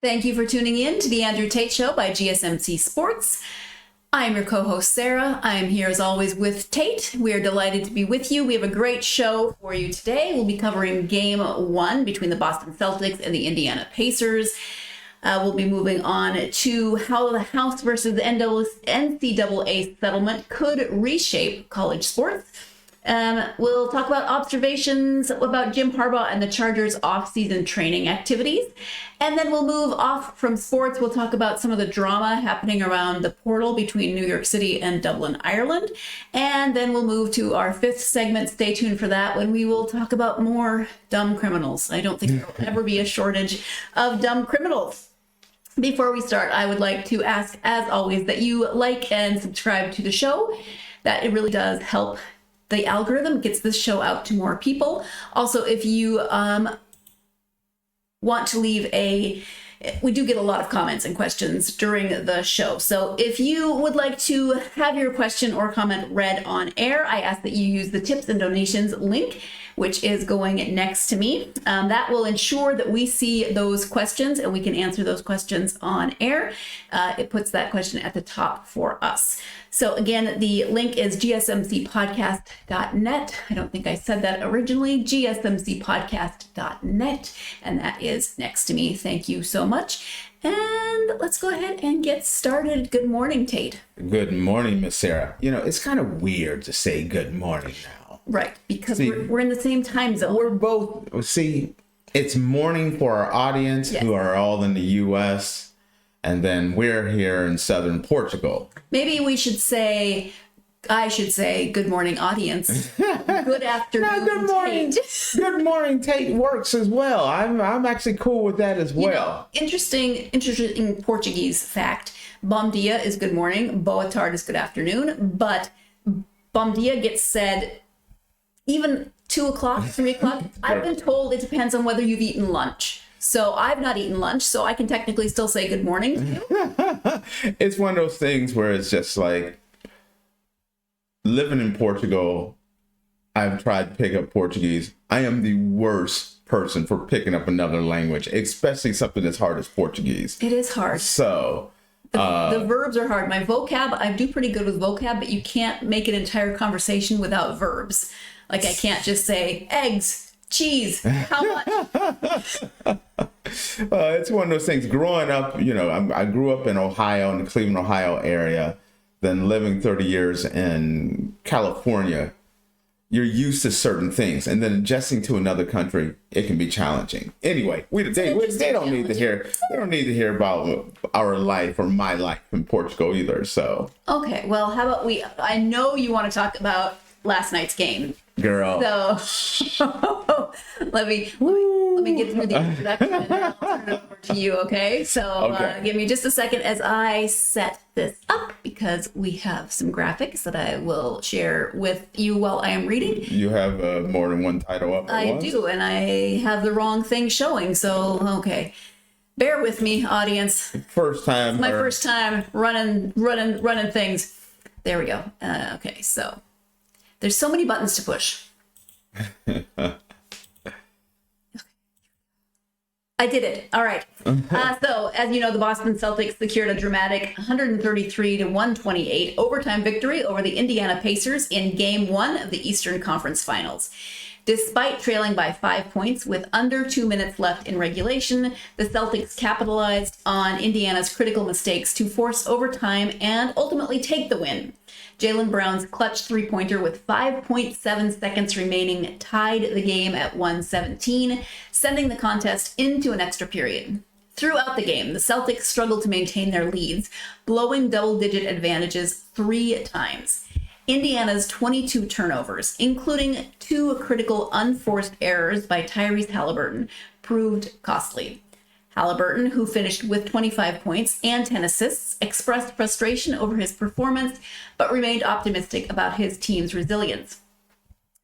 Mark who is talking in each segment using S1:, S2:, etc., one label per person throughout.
S1: Thank you for tuning in to the Andrew Tate Show by GSMC Sports. I'm your co-host, Sarah. I'm here as always with Tate. We are delighted to be with you. We have a great show for you today. We'll be covering Game 1 between the Boston Celtics and the Indiana Pacers. We'll be moving on to how the House versus the NCAA settlement could reshape college sports. We'll talk about observations about Jim Harbaugh and the Chargers' off-season training activities. And then we'll move off from sports. We'll talk about some of the drama happening around the portal between New York City and Dublin, Ireland. And then we'll move to our fifth segment. Stay tuned for that, when we will talk about more dumb criminals. I don't think there will ever be a shortage of dumb criminals. Before we start, I would like to ask, as always, that you like and subscribe to the show. That it really does help the algorithm, gets this show out to more people. Also, if you want to leave we do get a lot of comments and questions during the show. So if you would like to have your question or comment read on air, I ask that you use the tips and donations link, which is going next to me. That will ensure that we see those questions and we can answer those questions on air. It puts that question at the top for us. So again, the link is gsmcspodcast.net. I don't think I said that originally, gsmcspodcast.net, and that is next to me. Thank you so much. And let's go ahead and get started. Good morning, Tate.
S2: Good morning, Miss Sarah. You know, it's kind of weird to say good morning now.
S1: Right, because we're in the same time zone.
S2: We're both, it's morning for our audience, yes, who are all in the U.S., and then we're here in southern Portugal.
S1: Maybe I should say, good morning, audience. Good afternoon,
S2: no, good morning, Tate. Good morning, Tate works as well. I'm actually cool with that as well.
S1: You know, interesting Portuguese fact. Bom dia is good morning. Boa tarde is good afternoon. But bom dia gets said even 2 o'clock, 3 o'clock. I've been told it depends on whether you've eaten lunch. So I've not eaten lunch, so I can technically still say good morning to you.
S2: It's one of those things where it's just like, living in Portugal, I've tried to pick up Portuguese. I am the worst person for picking up another language, especially something as hard as Portuguese.
S1: It is hard.
S2: So
S1: the verbs are hard. My vocab, I do pretty good with vocab, but you can't make an entire conversation without verbs. Like I can't just say eggs, cheese, how much?
S2: It's one of those things. Growing up, you know, I grew up in Ohio, in the Cleveland, Ohio area. Then living 30 years in California, you're used to certain things, and then adjusting to another country, it can be challenging. Anyway, they don't need to hear about our life or my life in Portugal either. So
S1: okay, well, how about I know you want to talk about last night's game.
S2: Girl.
S1: So let me get through the introduction and then I'll turn it over to you, okay? So give me just a second as I set this up, because we have some graphics that I will share with you while I am reading.
S2: You have more than one title up at once?
S1: I do, and I have the wrong thing showing, so okay. Bear with me, audience.
S2: First time.
S1: It's my first time running things. There we go. Okay, so there's so many buttons to push. I did it. All right. So, as you know, the Boston Celtics secured a dramatic 133-128 overtime victory over the Indiana Pacers in Game 1 of the Eastern Conference Finals. Despite trailing by 5 points with under 2 minutes left in regulation, the Celtics capitalized on Indiana's critical mistakes to force overtime and ultimately take the win. Jaylen Brown's clutch three-pointer with 5.7 seconds remaining tied the game at 117, sending the contest into an extra period. Throughout the game, the Celtics struggled to maintain their leads, blowing double-digit advantages 3 times. Indiana's 22 turnovers, including 2 critical unforced errors by Tyrese Haliburton, proved costly. Haliburton, who finished with 25 points and 10 assists, expressed frustration over his performance, but remained optimistic about his team's resilience.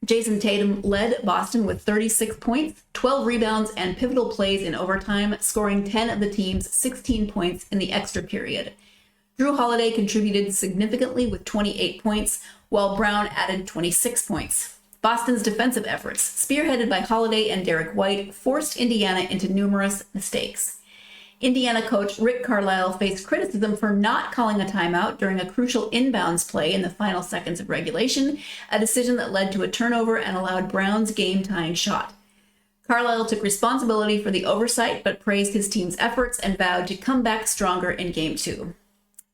S1: Jason Tatum led Boston with 36 points, 12 rebounds, and pivotal plays in overtime, scoring 10 of the team's 16 points in the extra period. Drew Holiday contributed significantly with 28 points, while Brown added 26 points. Boston's defensive efforts, spearheaded by Holiday and Derek White, forced Indiana into numerous mistakes. Indiana coach Rick Carlisle faced criticism for not calling a timeout during a crucial inbounds play in the final seconds of regulation, a decision that led to a turnover and allowed Brown's game-tying shot. Carlisle took responsibility for the oversight, but praised his team's efforts and vowed to come back stronger in Game 2.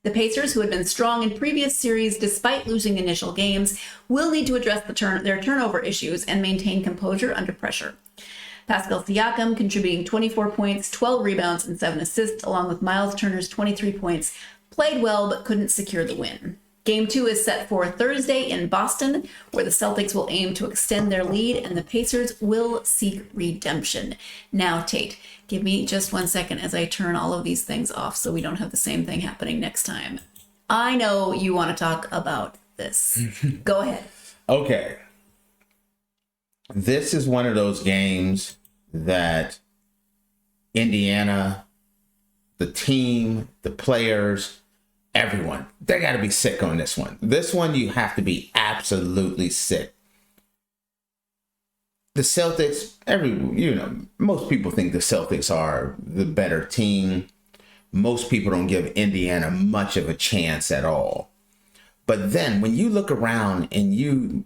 S1: The Pacers, who had been strong in previous series despite losing initial games, will need to address their turnover issues and maintain composure under pressure. Pascal Siakam contributing 24 points, 12 rebounds, and 7 assists, along with Miles Turner's 23 points, played well but couldn't secure the win. Game 2 is set for Thursday in Boston, where the Celtics will aim to extend their lead and the Pacers will seek redemption. Now, Tate, give me just 1 second as I turn all of these things off so we don't have the same thing happening next time. I know you want to talk about this. Go ahead.
S2: Okay. This is one of those games that Indiana, the team, the players, everyone, they got to be sick on this one. This one, you have to be absolutely sick. The Celtics, most people think the Celtics are the better team. Most people don't give Indiana much of a chance at all. But then when you look around and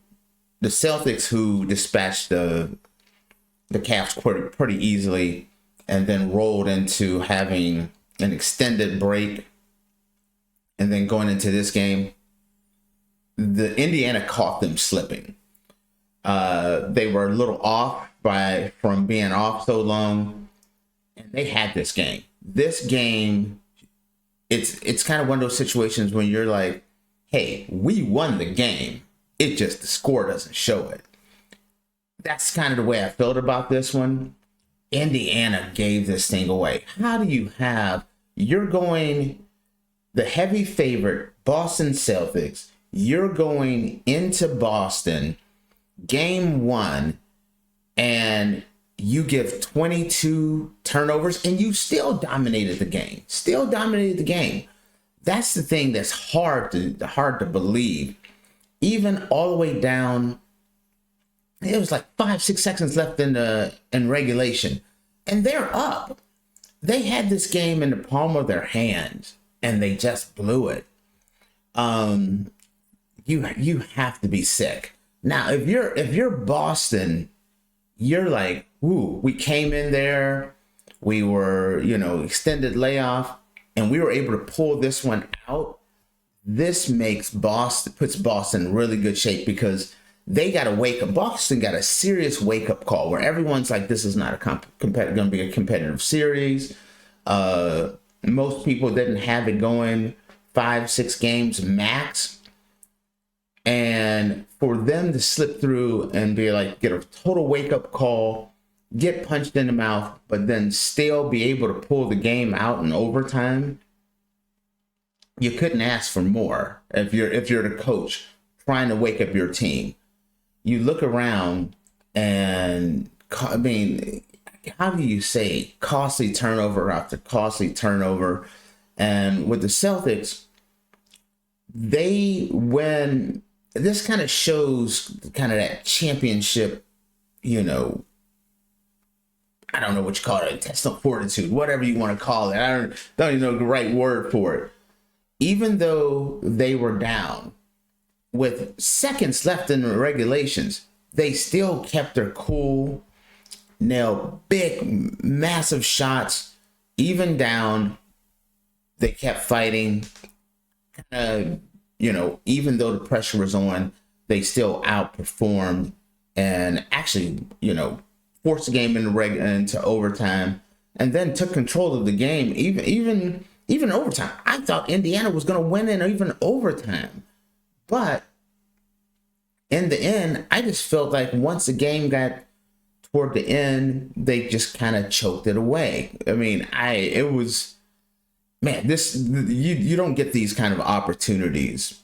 S2: the Celtics, who dispatched the Cavs pretty easily and then rolled into having an extended break and then going into this game, the Indiana caught them slipping. They were a little off from being off so long, and they had this game. This game, it's kind of one of those situations when you're like, hey, we won the game. It just, the score doesn't show it. That's kind of the way I felt about this one. Indiana gave this thing away. How do you you're going the heavy favorite Boston Celtics, you're going into Boston, game 1, and you give 22 turnovers, and you still dominated the game. That's the thing that's hard to believe. Even all the way down, it was like 5-6 seconds left in regulation, and they're up. They had this game in the palm of their hands, and they just blew it. You have to be sick. Now, if you're Boston, you're like, ooh, we came in there, we were, extended layoff, and we were able to pull this one out. This puts Boston in really good shape because they got to wake up. Boston got a serious wake up call where everyone's like, this is not going to be a competitive series. Most people didn't have it going 5-6 games max. And for them to slip through and be like, get a total wake up call, get punched in the mouth, but then still be able to pull the game out in overtime, you couldn't ask for more. If you're the coach trying to wake up your team, you look around and, I mean, how do you say costly turnover after costly turnover? And with the Celtics, this kind of shows kind of that championship, I don't know what you call it, intestinal fortitude, whatever you want to call it. I don't even know the right word for it. Even though they were down with seconds left in the regulations, they still kept their cool, nailed big, massive shots, even down. They kept fighting. Even though the pressure was on, they still outperformed and actually, forced the game into overtime, and then took control of the game. Even overtime. I thought Indiana was going to win in even overtime, but in the end, I just felt like once the game got toward the end, they just kind of choked it away. I mean, you don't get these kind of opportunities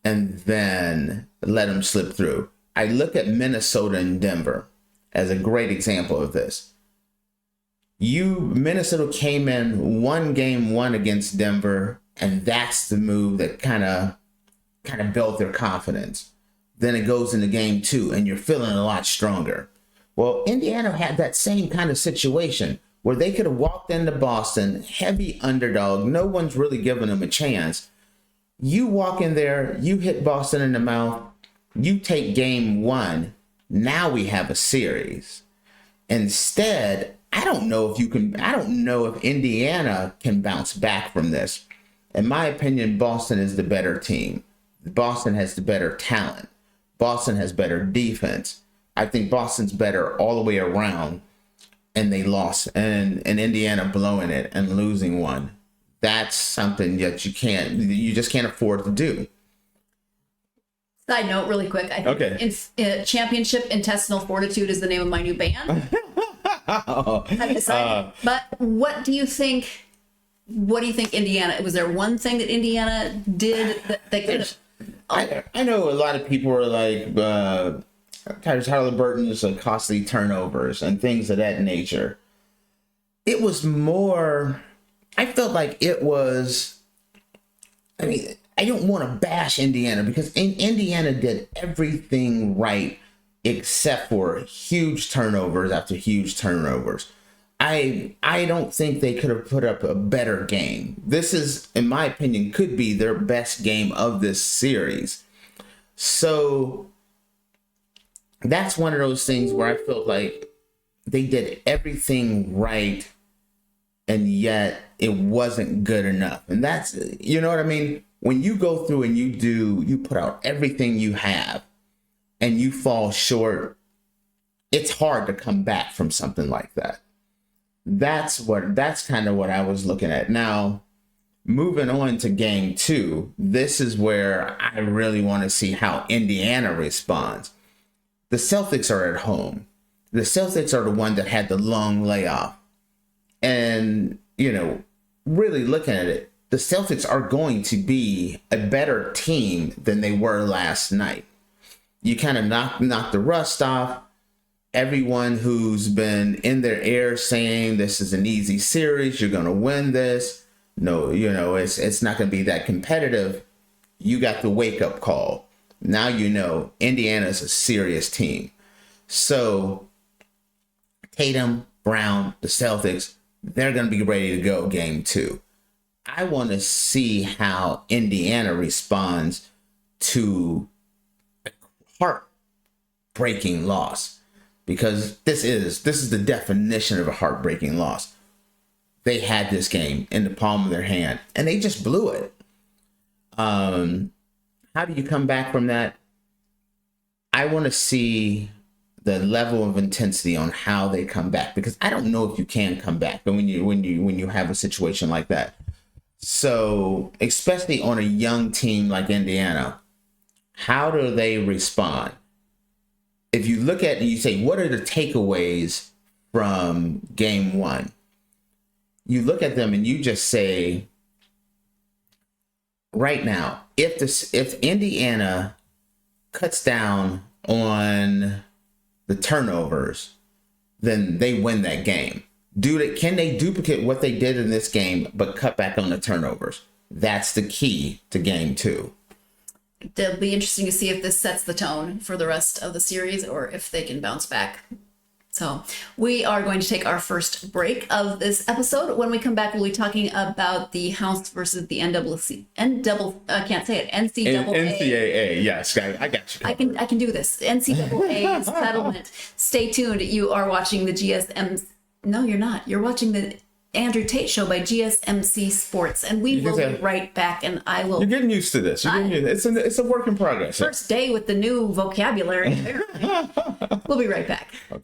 S2: and then let them slip through. I look at Minnesota and Denver as a great example of this. Minnesota came in, won game 1 against Denver, and that's the move that kind of built their confidence. Then it goes into game 2, and you're feeling a lot stronger. Well, Indiana had that same kind of situation where they could have walked into Boston, heavy underdog. No one's really giving them a chance. You walk in there, you hit Boston in the mouth, you take game one. Now we have a series. Instead, I don't know if Indiana can bounce back from this. In my opinion, Boston is the better team. Boston has the better talent. Boston has better defense. I think Boston's better all the way around, and they lost. And Indiana blowing it and losing one. That's something that you just can't afford to do.
S1: Side note, really quick. I think Championship Intestinal Fortitude is the name of my new band. I've decided. But what do you think? What do you think Indiana? Was there one thing that Indiana did that they could have?
S2: I know a lot of people are like Tyler Burton's costly turnovers and things of that nature. It was more. I felt like it was. I mean, I don't want to bash Indiana because Indiana did everything right except for huge turnovers after huge turnovers. I don't think they could have put up a better game. This is, in my opinion, could be their best game of this series. So that's one of those things where I felt like they did everything right, and yet it wasn't good enough. And that's, you know what I mean? When you go through and you put out everything you have and you fall short, it's hard to come back from something like that. That's kind of what I was looking at. Now, moving on to game two, this is where I really want to see how Indiana responds. The Celtics are at home. The Celtics are the one that had the long layoff. And, really looking at it, the Celtics are going to be a better team than they were last night. You kind of knock the rust off. Everyone who's been in their ear saying this is an easy series, you're going to win this. No, it's not going to be that competitive. You got the wake-up call. Now Indiana's a serious team. So Tatum, Brown, the Celtics, they're going to be ready to go game two. I want to see how Indiana responds to a heartbreaking loss. Because this is the definition of a heartbreaking loss. They had this game in the palm of their hand, and they just blew it. How do you come back from that? I want to see the level of intensity on how they come back, because I don't know if you can come back when you have a situation like that. So, especially on a young team like Indiana, how do they respond? If you look at it and you say, what are the takeaways from game one? You look at them and you just say, right now, if Indiana cuts down on the turnovers, then they win that game. Can they duplicate what they did in this game, but cut back on the turnovers? That's the key to game two.
S1: It'll be interesting to see if this sets the tone for the rest of the series or if they can bounce back. So we are going to take our first break of this episode. When we come back, we'll be talking about the House versus the NCAA.
S2: NCAA, yes, I got you.
S1: I can do this. NCAA settlement. Stay tuned. You are watching the GSM. No, you're not. You're watching the Andrew Tate Show by GSMC Sports, and we will be right back. And I will.
S2: You're getting used to this. It's a work in progress.
S1: First day with the new vocabulary. We'll be right back. Okay.